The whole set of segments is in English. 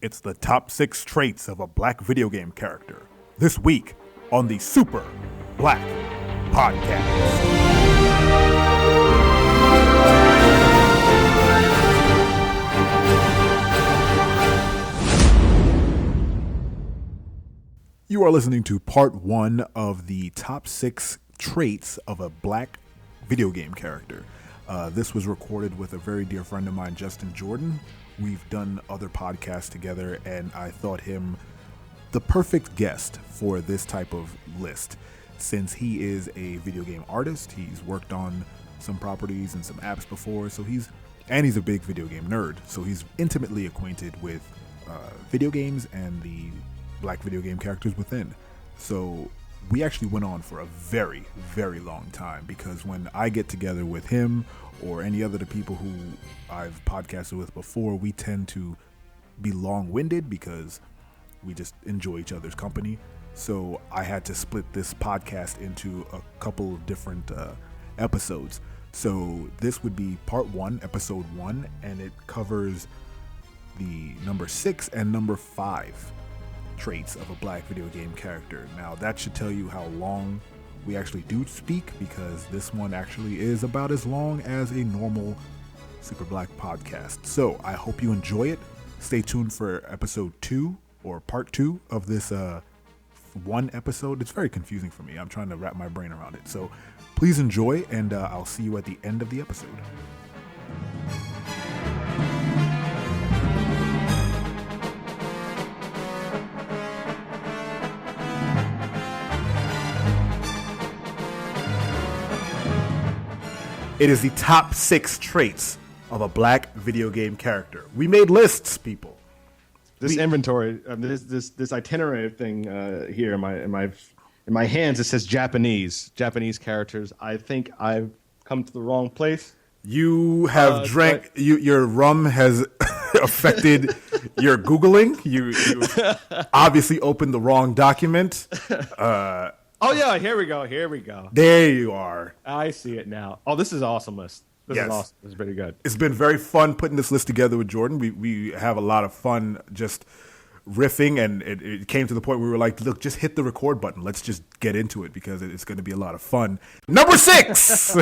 It's the top 6 traits of a black video game character. This week on the Super Black Podcast. You are listening to part 1 of the top 6 traits of a black video game character. This was recorded with a very dear friend of mine, Justin Jordan. We've done other podcasts together, and I thought him the perfect guest for this type of list. Since he is a video game artist, he's worked on some properties and some apps before, he's a big video game nerd, so he's intimately acquainted with video games and the black video game characters within. So we actually went on for a very, very long time, because when I get together with him or any other people who I've podcasted with before, we tend to be long-winded because we just enjoy each other's company. So I had to split this podcast into a couple of different episodes. So this would be part 1, episode 1, and it covers the number 6 and number 5 traits of a black video game character. Now that should tell you how long we actually do speak, because this one actually is about as long as a normal Super Black podcast. So I hope you enjoy it. Stay tuned for episode 2 or part 2 of this one episode. It's very confusing for me. I'm trying to wrap my brain around it. So please enjoy, and I'll see you at the end of the episode. It is the top 6 traits of a black video game character. We made lists, people. This inventory, this itinerary thing here in my hands, it says Japanese characters. I think I've come to the wrong place. You have drank. Your rum has affected your Googling. You obviously opened the wrong document. Oh, yeah, here we go. There you are. I see it now. Oh, this is an awesome list. This is awesome. This is pretty good. It's been very fun putting this list together with Jordan. We have a lot of fun just riffing, and it came to the point where we were like, look, just hit the record button. Let's just get into it, because it's going to be a lot of fun. Number 6!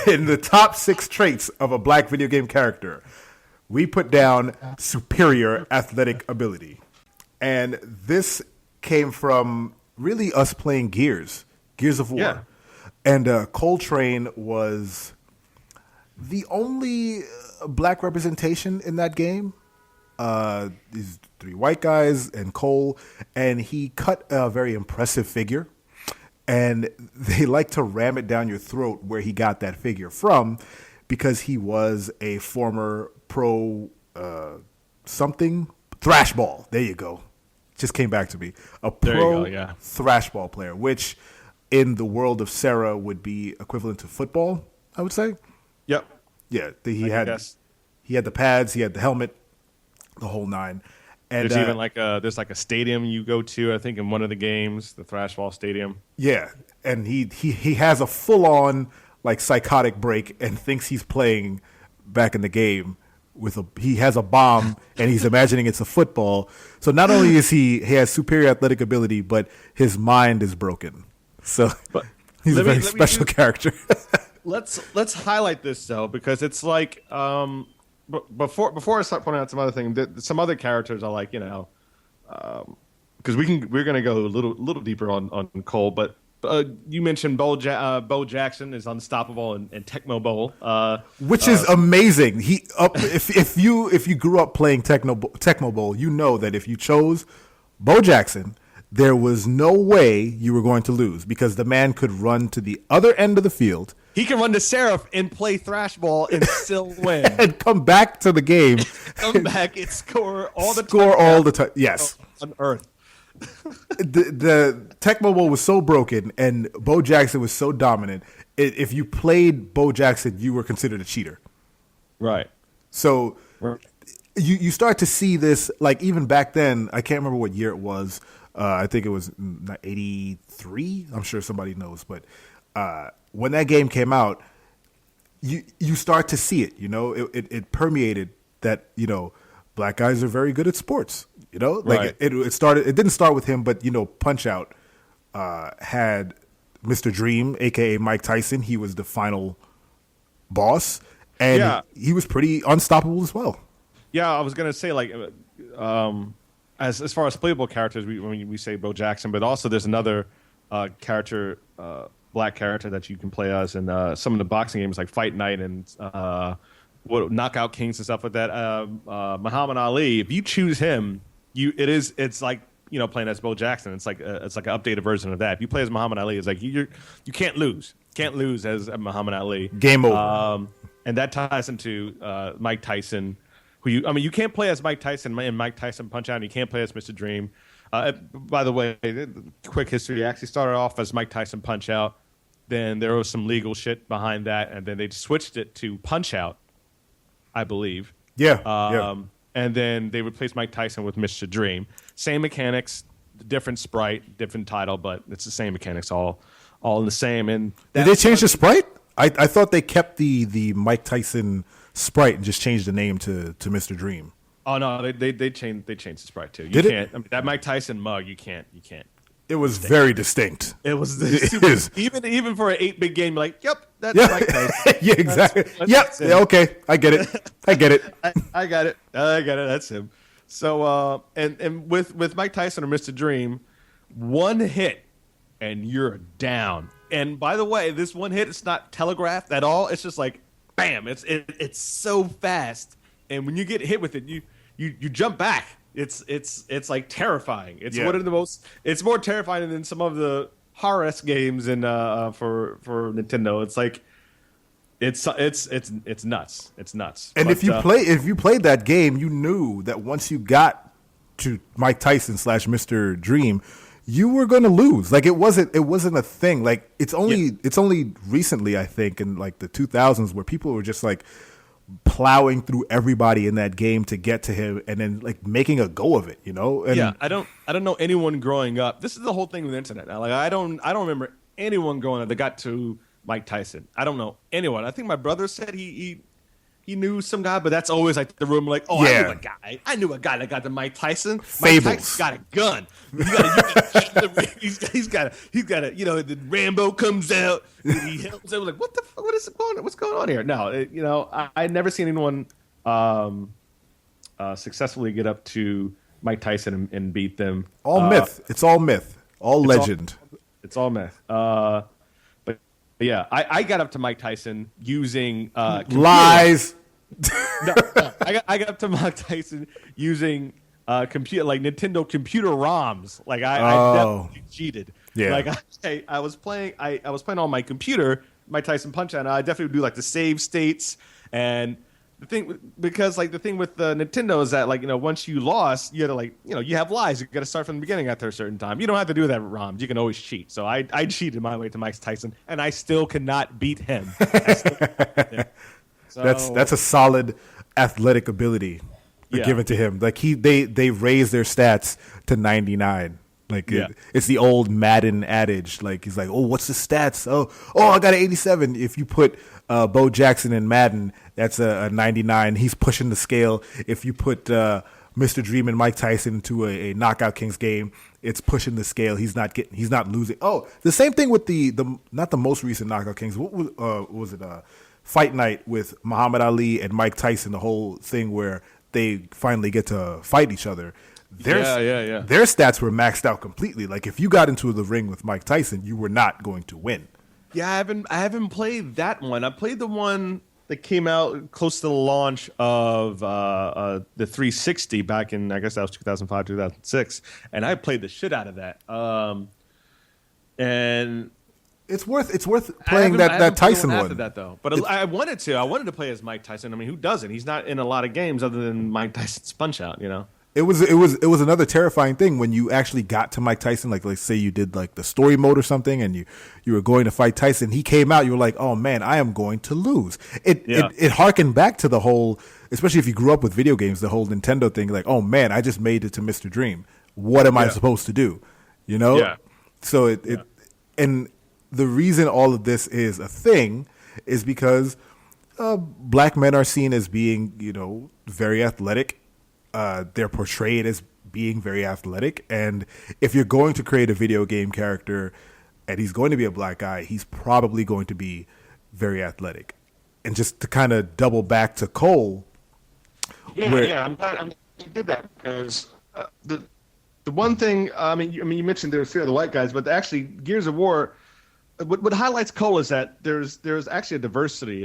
In the top 6 traits of a black video game character, we put down superior athletic ability. And this came from really us playing Gears of War. Yeah. And Coltrane was the only black representation in that game. These 3 white guys and Cole, and he cut a very impressive figure. And they like to ram it down your throat where he got that figure from, because he was a former pro Thrashball. There you go. Just came back to me. A pro Thrashball player, which in the world of Sarah would be equivalent to football, I would say. Yep. Yeah, he had the pads, he had the helmet, the whole 9. And there's even there's a stadium you go to, I think, in one of the games, the Thrashball Stadium. Yeah, and he has a full-on psychotic break and thinks he's playing back in the game. He has a bomb and he's imagining it's a football. So not only is he has superior athletic ability, but his mind is broken. So he's a very special character. Let's highlight this though, because it's like before I start pointing out some other things, some other characters are like, because we're gonna go a little deeper on Cole, but. You mentioned Bo Jackson is unstoppable in Tecmo Bowl, which is amazing. If you grew up playing Tecmo Bowl, you know that if you chose Bo Jackson, there was no way you were going to lose, because the man could run to the other end of the field. He can run to Seraph and play Thrashball and still win, and come back to the game, come back and score all the time. Yes, on Earth. the Tecmo Bowl was so broken, and Bo Jackson was so dominant. If you played Bo Jackson, you were considered a cheater. Right. So you start to see this, even back then. I can't remember what year it was. I think it was 83. I'm sure somebody knows. But when that game came out, you start to see it. It permeated that black guys are very good at sports. You know, like Right. it started. It didn't start with him, but Punch Out had Mr. Dream, aka Mike Tyson. He was the final boss, and Yeah. he was pretty unstoppable as well. Yeah, I was gonna say like, as far as playable characters, when we say Bo Jackson, but also there's another character, black character that you can play as in some of the boxing games like Fight Night and Knockout Kings and stuff like that. Muhammad Ali, if you choose him, it's like playing as Bo Jackson. It's like an updated version of that. If you play as Muhammad Ali, it's like you can't lose. Can't lose as Muhammad Ali. Game over. And that ties into Mike Tyson. You can't play as Mike Tyson in Mike Tyson Punch Out, and you can't play as Mr. Dream. By the way, quick history. He actually started off as Mike Tyson Punch Out. Then there was some legal shit behind that, and then they switched it to Punch Out, I believe. Yeah. And then they replaced Mike Tyson with Mr. Dream. Same mechanics, different sprite, different title, but it's the same mechanics, all in the same. And Did they change the sprite? I thought they kept the Mike Tyson sprite and just changed the name to Mr. Dream. Oh no, they changed the sprite too. Did it? That Mike Tyson mug, you can't. It was very distinct. It was It is. even for an 8-bit game, like, yep, that's Yeah. Mike Tyson. Yeah, exactly. That's him. Yeah, okay. I get it. I got it. That's him. So and with Mike Tyson or Mr. Dream, one hit and you're down. And by the way, this one hit, it's not telegraphed at all. It's just like bam. It's so fast. And when you get hit with it, you jump back. It's like terrifying. It's Yeah. one of the most. It's more terrifying than some of the horror-esque games in for Nintendo. It's like it's nuts. It's nuts. And But, if you played that game, you knew that once you got to Mike Tyson / Mr. Dream, you were going to lose. Like it wasn't a thing. Like it's only recently, I think, in like the 2000s, where people were just like plowing through everybody in that game to get to him, and then like making a go of it. And yeah, I don't know anyone growing up. This is the whole thing with the internet now. Like I don't remember anyone growing up that got to Mike Tyson. I don't know anyone. I think my brother said he knew some guy, but that's always like the rumor. Like, Yeah. I knew a guy that got to Mike Tyson. Fables. Mike Tyson's got a gun. He's got a. The Rambo comes out. And he helps him. Like, what the fuck? What's going on here? No, I never seen anyone successfully get up to Mike Tyson and beat them. all myth. It's all myth. All legend. It's all myth. But yeah, I got up to Mike Tyson using Lies. No, I got up to Mike Tyson using computer, like Nintendo computer ROMs. Like I definitely cheated. Yeah. Like I was playing on my computer, Mike Tyson Punch Out, and I definitely would do like the save states. And the thing with the Nintendo is that once you lost, you had to you have lives. You got to start from the beginning after a certain time. You don't have to do that with ROMs. You can always cheat. So I cheated my way to Mike Tyson, and I still cannot beat him. So, That's a solid athletic ability given to him. Like they raised their stats to 99. Like it's the old Madden adage. Like he's like, oh, what's the stats? Oh, I got an 87. If you put Bo Jackson in Madden, that's a 99. He's pushing the scale. If you put Mr. Dream and Mike Tyson into a Knockout Kings game, it's pushing the scale. He's not losing. Oh, the same thing with the not the most recent Knockout Kings. What was it? Fight Night with Muhammad Ali and Mike Tyson. The whole thing where they finally get to fight each other. Their stats were maxed out completely. Like if you got into the ring with Mike Tyson, you were not going to win. Yeah, I haven't played that one. I played the one that came out close to the launch of the 360 back in, I guess that was 2005, 2006, and I played the shit out of that. And it's worth playing that Tyson one. After that though, but I wanted to play as Mike Tyson. I mean, who doesn't? He's not in a lot of games other than Mike Tyson's Punch Out. It was another terrifying thing when you actually got to Mike Tyson. Like let's say you did like the story mode or something, and you were going to fight Tyson. He came out. You were like, oh man, I am going to lose. It harkened back to the whole, especially if you grew up with video games, the whole Nintendo thing. Like, oh man, I just made it to Mr. Dream. What am I supposed to do? Yeah. So and the reason all of this is a thing is because black men are seen as being, very athletic. they're portrayed as being very athletic. And if you're going to create a video game character and he's going to be a black guy, he's probably going to be very athletic. And just to kind of double back to Cole. I'm glad you did that because the one thing, you mentioned there's fear of the white guys, but actually Gears of War, what highlights Cole is that there's actually a diversity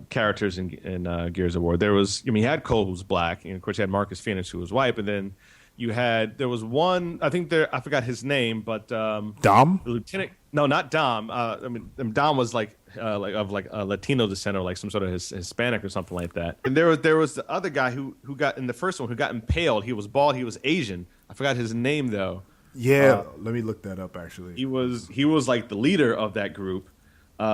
characters in Gears of War. You had Cole who was black, and of course you had Marcus Phoenix who was white, but then there was one, I forgot his name, but Dom? The lieutenant, no, not Dom. Dom was like a Latino descent or like some sort of Hispanic or something like that. And there was the other guy who got in the first one who got impaled. He was bald. He was Asian. I forgot his name though. Yeah, let me look that up. Actually, he was like the leader of that group.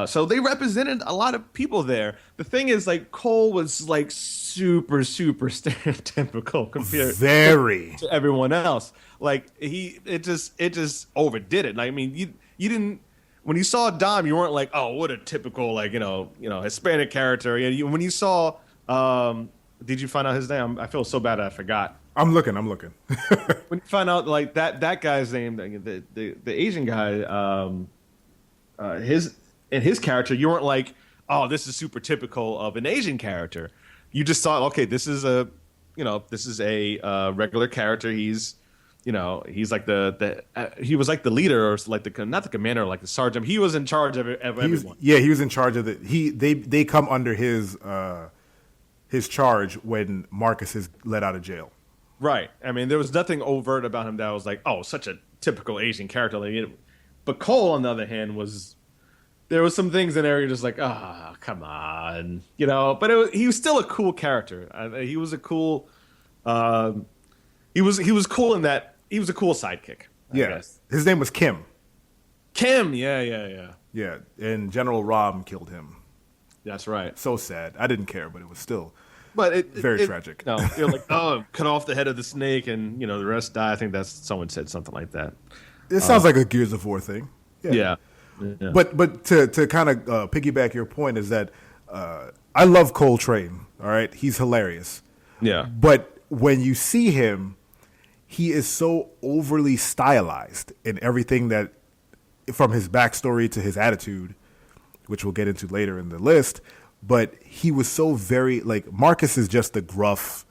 So they represented a lot of people there. The thing is, like Cole was like super stereotypical compared to everyone else. Like it just overdid it. Like, I mean, you didn't. When you saw Dom, you weren't like, oh, what a typical Hispanic character. When you saw, did you find out his name? I feel so bad I forgot. I'm looking. When you find out like that guy's name, the Asian guy, his character, you weren't like, oh, this is super typical of an Asian character. You just thought, okay, this is a regular character. He's like he was like the leader or like not the commander, like the sergeant. He was in charge of everyone. He was in charge of they come under his charge when Marcus is let out of jail. Right. I mean, there was nothing overt about him that was like, oh, such a typical Asian character. But Cole, on the other hand, there was some things in there you're just like, come on, But he was still a cool character. He was a cool. He was cool in that he was a cool sidekick. I guess. His name was Kim. Kim, yeah. Yeah, and General Rom killed him. That's right. So sad. I didn't care, but it was still. But very tragic. No, you're like, oh, cut off the head of the snake, and the rest die. I think someone said something like that. It sounds like a Gears of War thing. Yeah. But to kind of piggyback your point is that I love Cole Train. All right, he's hilarious. Yeah. But when you see him, he is so overly stylized in everything that, from his backstory to his attitude, which we'll get into later in the list. But he was so very, like, Marcus is just the gruff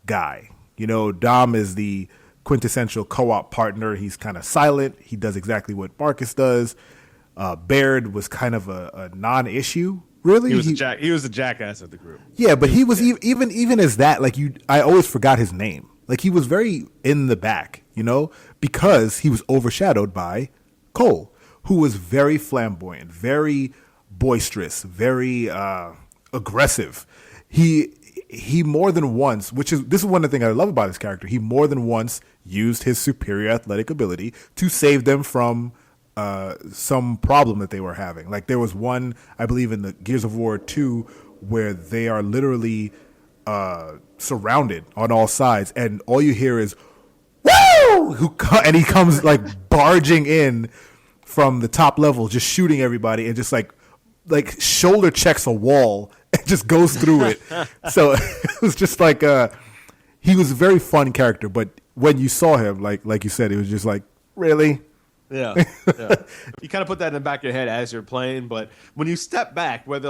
guy. Dom is the quintessential co-op partner. He's kind of silent. He does exactly what Marcus does. Baird was kind of a non-issue, really. He was the jackass of the group. Yeah, but he was even as that, like, I always forgot his name. Like, he was very in the back, because he was overshadowed by Cole, who was very flamboyant, very boisterous, very aggressive. He more than once, this is one of the things I love about his character. He more than once used his superior athletic ability to save them from some problem that they were having. Like, there was one, I believe, in the Gears of War 2 where they are literally surrounded on all sides, and all you hear is "Woo!" and he comes like barging in from the top level, just shooting everybody, and just like shoulder checks a wall and just goes through it. So it was just like he was a very fun character, but when you saw him, like you said, it was just like, really? Yeah. You kind of put that in the back of your head as you're playing, but when you step back, whether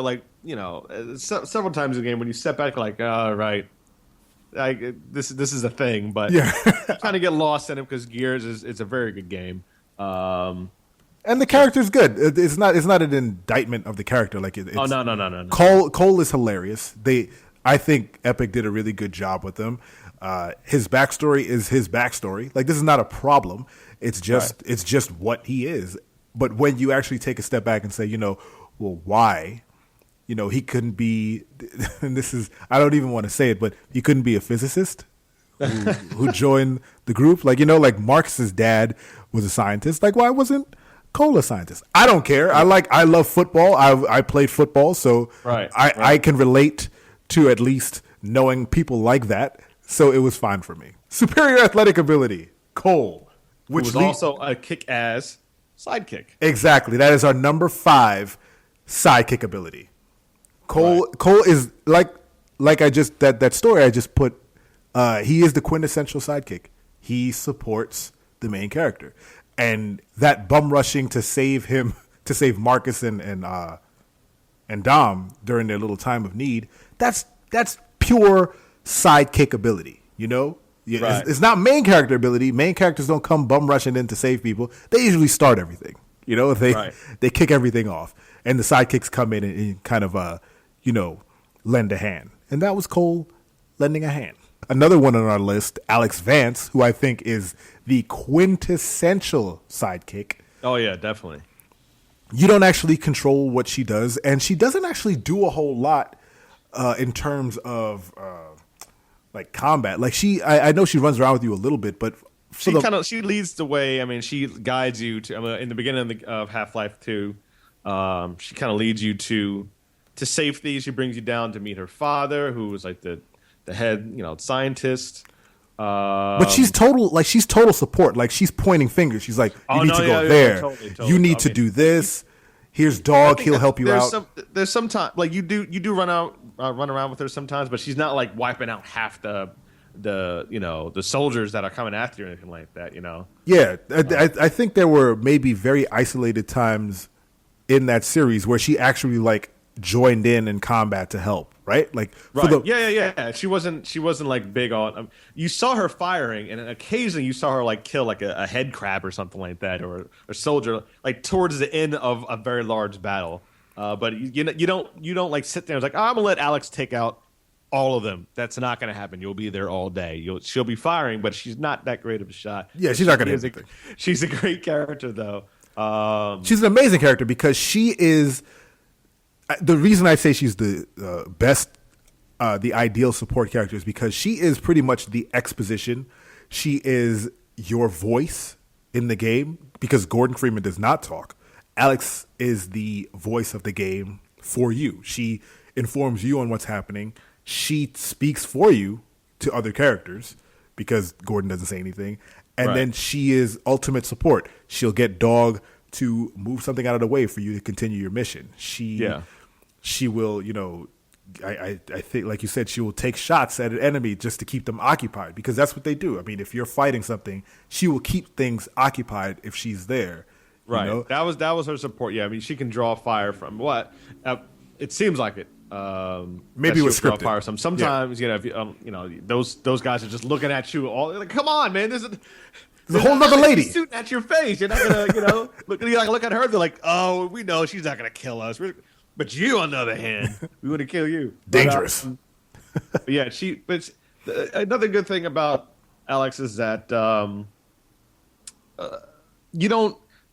several times in the game, when you step back, like, right, this is a thing, but kind of get lost in it because Gears is a very good game. And the character's good. It's not an indictment of the character. Like it's, oh no. Cole is hilarious. I think Epic did a really good job with him. His backstory is his backstory. Like, this is not a problem. It's just what he is. But when you actually take a step back and say, well, why? He couldn't be. And this is, I don't even want to say it, but he couldn't be a physicist who joined the group. Like, like Marcus's dad was a scientist. Like, why wasn't Cole a scientist? I don't care. I love football. I played football, so I can relate to at least knowing people like that. So it was fine for me. Superior athletic ability, Cole, which was also a kick-ass sidekick. Exactly. That is our number 5 sidekick ability. Cole is like I just that story I just put He is the quintessential sidekick. He supports the main character, and that bum rushing to save him, to save Marcus and Dom during their little time of need. That's pure sidekick ability. You know, Right. it's not main character ability. Main characters don't come bum rushing in to save people. They usually start everything. You know, they kick everything off, and the sidekicks come in and kind of lend a hand. And that was Cole lending a hand. Another one on our list, Alex Vance, who I think is the quintessential sidekick. Oh yeah, definitely. You don't actually control what she does, and she doesn't actually do a whole lot in terms of like combat. Like I know she runs around with you a little bit, but She leads the way. I mean, she guides you to. In the beginning of Half-Life 2, she kind of leads you to safety. She brings you down to meet her father, who was like the head, scientist. But she's total support. Like, she's pointing fingers. She's like, you need to go there. Totally. You need to do this. Here's Dog. He'll help you out. There's some time, like you do run around with her sometimes, but she's not like wiping out half the soldiers that are coming after you or anything like that. Yeah, I think there were maybe very isolated times in that series where she actually like joined in combat to help. Right, like yeah. She wasn't like big on. You saw her firing, and occasionally you saw her like kill like a head crab or something like that, or a soldier like towards the end of a very large battle. But you don't like sit there and like, I'm gonna let Alex take out all of them. That's not gonna happen. You'll be there all day. She'll be firing, but she's not that great of a shot. Yeah, she's not gonna hit anything. She's a great character though. She's an amazing character because she is. The reason I say she's the best, the ideal support character is because she is pretty much the exposition. She is your voice in the game because Gordon Freeman does not talk. Alex is the voice of the game for you. She informs you on what's happening. She speaks for you to other characters because Gordon doesn't say anything. And then she is ultimate support. She'll get Dog to move something out of the way for you to continue your mission. She will, I think, like you said, she will take shots at an enemy just to keep them occupied because that's what they do. I mean, if you're fighting something, she will keep things occupied if she's there. Right. You know? That was her support. Yeah. I mean, she can draw fire from what? It seems like it. Maybe it was scripted. Fire some. Sometimes, if those guys are just looking at you all like, come on, man. There's a whole nother lady shooting at your face. You're not gonna, look at her. They're like, oh, we know she's not gonna kill us. But you, on the other hand, we want to kill you. Dangerous. But yeah, another good thing about Alex is that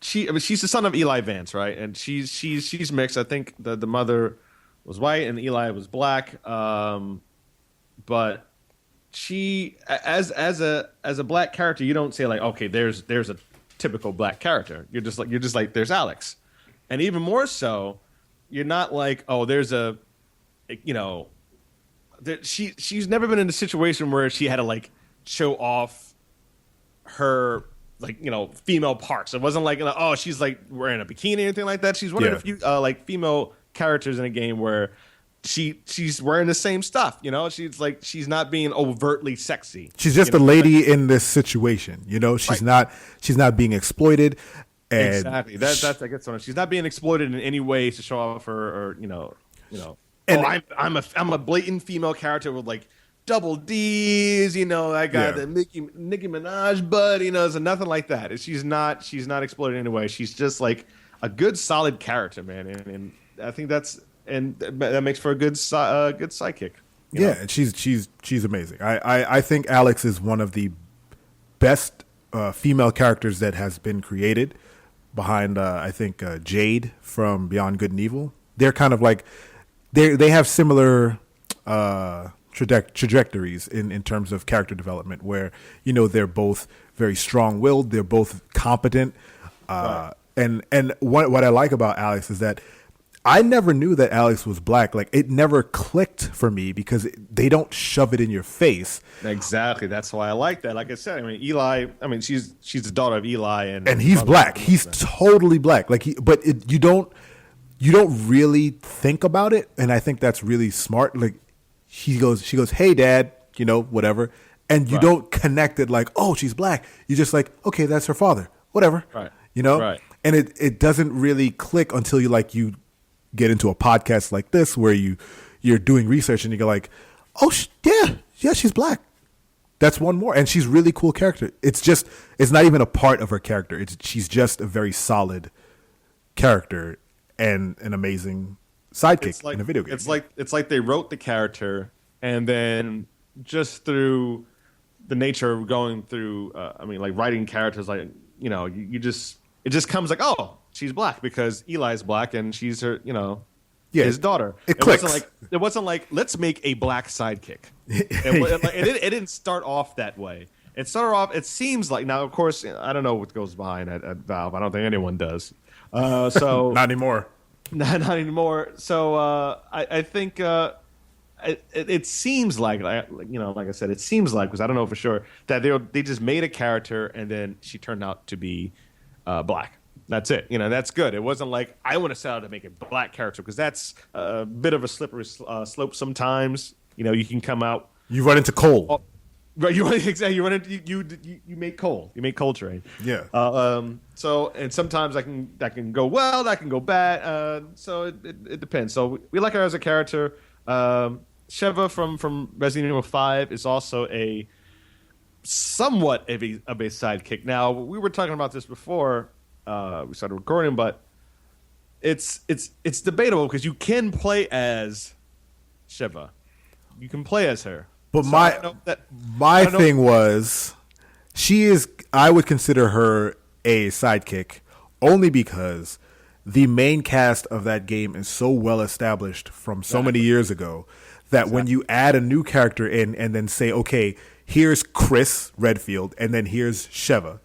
she's the son of Eli Vance, right? And she's mixed. I think the mother was white and Eli was black. But she, as a black character, you don't say like, okay, there's a typical black character. You're just like there's Alex, and even more so. You're not like, oh, there's she's never been in a situation where she had to like show off her female parts. It wasn't like, oh, she's like wearing a bikini or anything like that. She's one of the few female characters in a game where she's wearing the same stuff. She's not being overtly sexy. She's just a lady in this situation. She's not being exploited. And exactly. That's I guess she's not being exploited in any way to show off her And I'm a blatant female character with like double D's. I got the Nicki Minaj butt. So nothing like that. She's not exploited in any way. She's just like a good solid character, man. And I think that makes for a good sidekick. And she's amazing. I think Alex is one of the best female characters that has been created. Behind, I think, Jade from Beyond Good and Evil. They're kind of like, they have similar trajectories in terms of character development where, they're both very strong-willed, they're both competent. And what I like about Alex is that I never knew that Alex was black. Like, it never clicked for me because they don't shove it in your face. Exactly. That's why I like that. Like I said, Eli. She's the daughter of Eli, and he's black. He's totally black. You don't really think about it, and I think that's really smart. Like, she goes, "Hey, Dad," whatever, and you don't connect it like, oh, she's black. You're just like, okay, that's her father. Whatever. Right. You know? Right. And it doesn't really click until you get into a podcast like this where you're doing research and you go like, oh, yeah, she's black. That's one more. And she's really cool character. It's not even a part of her character. She's just a very solid character and an amazing sidekick in a video game. It's like they wrote the character, and then just through the nature of going through, like writing characters, like, you know, it just comes like, oh, she's black because Eli's black and she's her, you know, his daughter. It clicks. It wasn't like let's make a black sidekick. It didn't start off that way. It started off. It seems like, now, of course, I don't know what goes behind at Valve. I don't think anyone does. So not anymore. Not anymore. So I think it seems like, you know, like I said, it seems like, because I don't know for sure, that they just made a character and then she turned out to be black. That's it. You know, that's good. It wasn't like I want to set out to make a black character, because that's a bit of a slippery slope sometimes. You know, you can come out. You run into Cole. Oh, right. You run into you make Cole. You make Cole Train. Yeah. So, and sometimes that can go well. That can go bad. So it depends. So we like her as a character. Sheva from Resident Evil 5 is also a somewhat of a sidekick. Now, we were talking about this before we started recording, but it's debatable because you can play as Sheva. You can play as her. But so my thing was, I would consider her a sidekick only because the main cast of that game is so well established from so many years ago that when you add a new character in and then say, okay, here's Chris Redfield and then here's Sheva.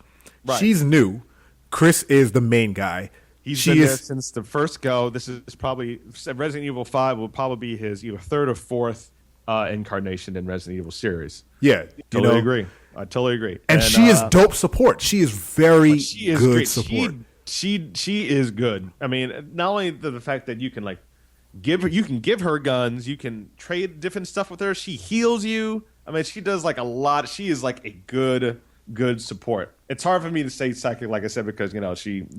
Right. She's new. Chris is the main guy. Been there since the first go. This is probably Resident Evil 5 will probably be his either third or fourth incarnation in Resident Evil series. Yeah, totally agree. I totally agree. And she is dope support. She is very good great. support. She is good. I mean, not only the fact that you can give her guns, you can trade different stuff with her. She heals you. I mean, she does like a lot. She is like a good support. It's hard for me to say sidekick, like I said, because you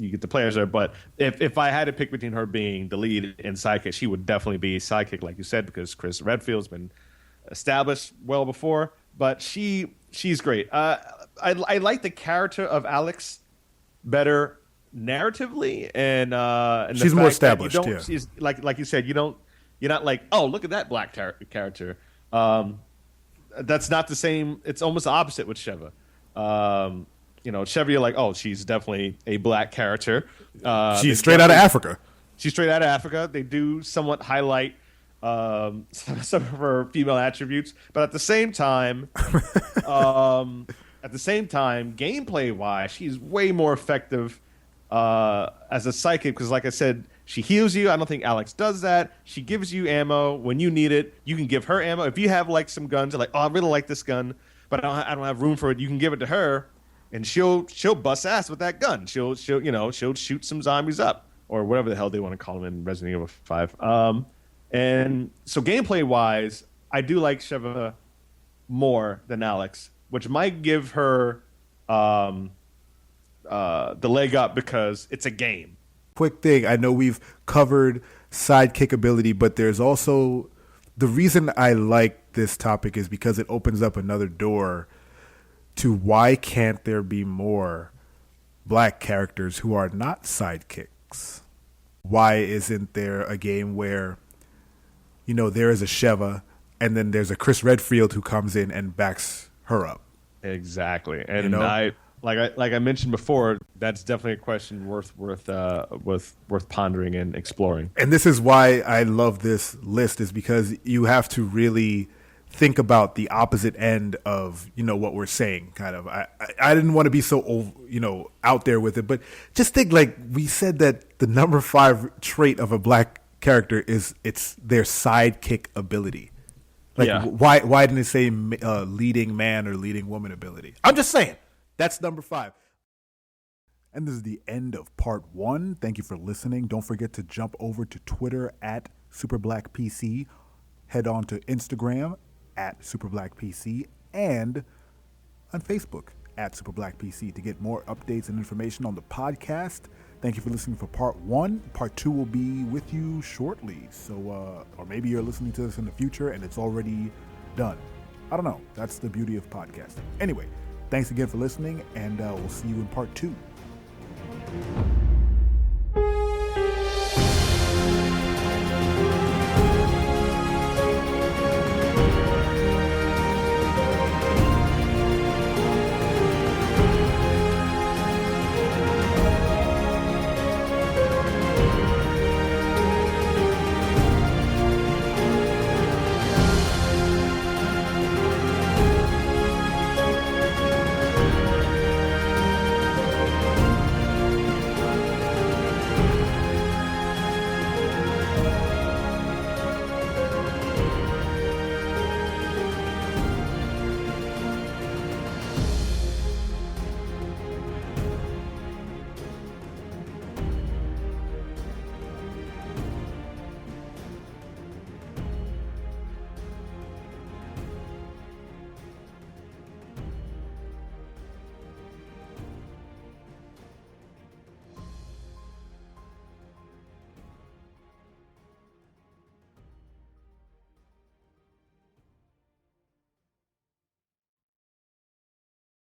get the players there. But if I had to pick between her being the lead and sidekick, she would definitely be sidekick, like you said, because Chris Redfield's been established well before. But she's great. I like the character of Alex better narratively, and she's more established. Yeah. She's like you said, you're not like, oh, look at that black character. That's not the same. It's almost the opposite with Sheva. Sheva, you're like, oh, she's definitely a black character. She's straight out of Africa. She's straight out of Africa. They do somewhat highlight some of her female attributes, but at the same time, gameplay wise, she's way more effective as a psychic, because, like I said, she heals you. I don't think Alex does that. She gives you ammo when you need it. You can give her ammo if you have like some guns. You're like, oh, I really like this gun, but I don't have room for it. You can give it to her, and she'll bust ass with that gun. She'll shoot some zombies up, or whatever the hell they want to call them in Resident Evil 5. And so gameplay wise, I do like Sheva more than Alex, which might give her the leg up because it's a game. Quick thing, I know we've covered sidekick ability, but there's also the reason I like this topic is because it opens up another door to why can't there be more black characters who are not sidekicks? Why isn't there a game where, there is a Sheva and then there's a Chris Redfield who comes in and backs her up? Exactly. And like I mentioned before, that's definitely a question worth pondering and exploring. And this is why I love this list, is because you have to really think about the opposite end of what we're saying. Kind of, I didn't want to be so out there with it, but just think, like we said, that the number 5 trait of a black character is it's their sidekick ability. Like, why didn't it say leading man or leading woman ability? I'm just saying. That's number 5. And this is the end of part 1. Thank you for listening. Don't forget to jump over to Twitter @SuperBlackPC. Head on to Instagram @SuperBlackPC. and on Facebook at SuperBlackPC to get more updates and information on the podcast. Thank you for listening for part 1. Part 2 will be with you shortly. So, or maybe you're listening to this in the future and it's already done. I don't know. That's the beauty of podcasting. Anyway, thanks again for listening, and we'll see you in part 2.